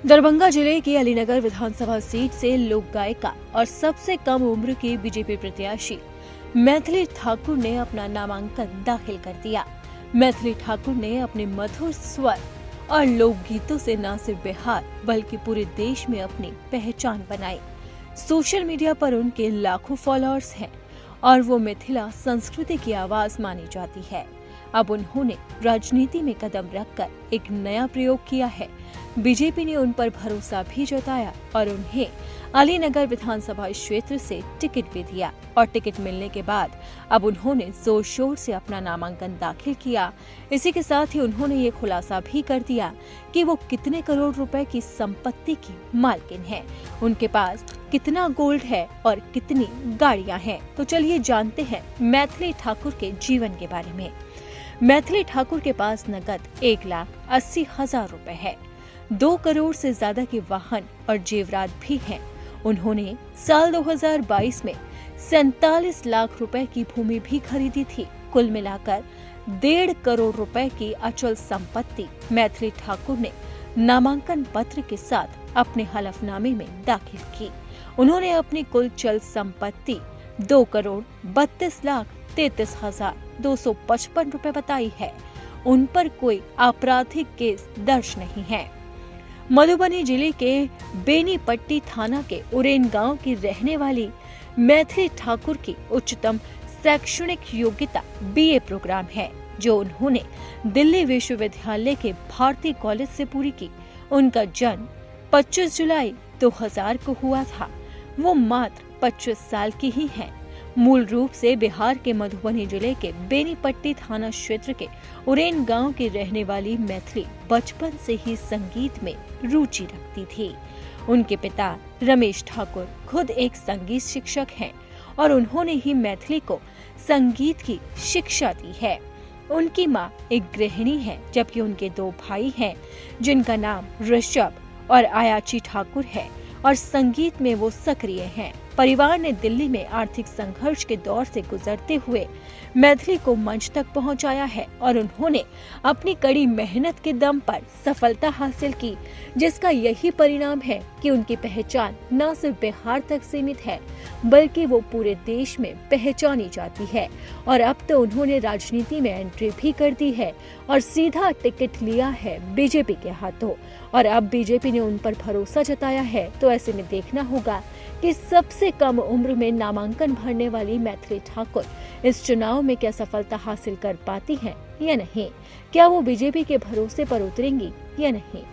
दरभंगा जिले की अलीनगर विधानसभा सीट से लोक गायिका और सबसे कम उम्र की बीजेपी प्रत्याशी मैथिली ठाकुर ने अपना नामांकन दाखिल कर दिया। मैथिली ठाकुर ने अपने मधुर स्वर और लोकगीतों से न सिर्फ बिहार बल्कि पूरे देश में अपनी पहचान बनाई। सोशल मीडिया पर उनके लाखों फॉलोअर्स हैं और वो मिथिला संस्कृति की आवाज मानी जाती है। अब उन्होंने राजनीति में कदम रखकर एक नया प्रयोग किया है। बीजेपी ने उन पर भरोसा भी जताया और उन्हें अलीनगर विधानसभा क्षेत्र से टिकट भी दिया और टिकट मिलने के बाद अब उन्होंने जोर शोर से अपना नामांकन दाखिल किया। इसी के साथ ही उन्होंने ये खुलासा भी कर दिया कि वो कितने करोड़ रुपए की संपत्ति की मालकिन है, उनके पास कितना गोल्ड है और कितनी गाड़ियां हैं। तो चलिए जानते हैं मैथिली ठाकुर के जीवन के बारे में। मैथिली ठाकुर के पास नकद 1,80,000 रुपए है, 2 करोड़ से ज्यादा के वाहन और जेवरात भी हैं। उन्होंने साल 2022 में 47 लाख रुपए की भूमि भी खरीदी थी। कुल मिलाकर 1.5 करोड़ रुपए की अचल संपत्ति मैथिली ठाकुर ने नामांकन पत्र के साथ अपने हलफनामे में दाखिल की। उन्होंने अपनी कुल चल संपत्ति 2 करोड़ 32 लाख 33,255 रुपए बताई है। उन पर कोई आपराधिक केस दर्ज नहीं है। मधुबनी जिले के बेनीपट्टी थाना के उरेन गांव की रहने वाली मैथिली ठाकुर की उच्चतम शैक्षणिक योग्यता बीए प्रोग्राम है, जो उन्होंने दिल्ली विश्वविद्यालय के भारती कॉलेज से पूरी की। उनका जन्म 25 जुलाई 2000 को हुआ था। वो मात्र 25 साल की ही हैं। मूल रूप से बिहार के मधुबनी जिले के बेनीपट्टी थाना क्षेत्र के उरेन गांव की रहने वाली मैथिली बचपन से ही संगीत में रुचि रखती थी। उनके पिता रमेश ठाकुर खुद एक संगीत शिक्षक हैं और उन्होंने ही मैथिली को संगीत की शिक्षा दी है। उनकी मां एक गृहिणी है, जबकि उनके 2 भाई हैं, जिनका नाम ऋषभ और आयाची ठाकुर है और संगीत में वो सक्रिय हैं। परिवार ने दिल्ली में आर्थिक संघर्ष के दौर से गुजरते हुए मैथिली को मंच तक पहुंचाया है और उन्होंने अपनी कड़ी मेहनत के दम पर सफलता हासिल की, जिसका यही परिणाम है कि उनकी पहचान न सिर्फ बिहार तक सीमित है बल्कि वो पूरे देश में पहचानी जाती है। और अब तो उन्होंने राजनीति में एंट्री भी कर दी है और सीधा टिकट लिया है बीजेपी के हाथों। और अब बीजेपी ने उन पर भरोसा जताया है, तो ऐसे में देखना होगा कि सबसे कम उम्र में नामांकन भरने वाली मैथिली ठाकुर इस चुनाव में क्या सफलता हासिल कर पाती हैं या नहीं, क्या वो बीजेपी के भरोसे पर उतरेंगी या नहीं।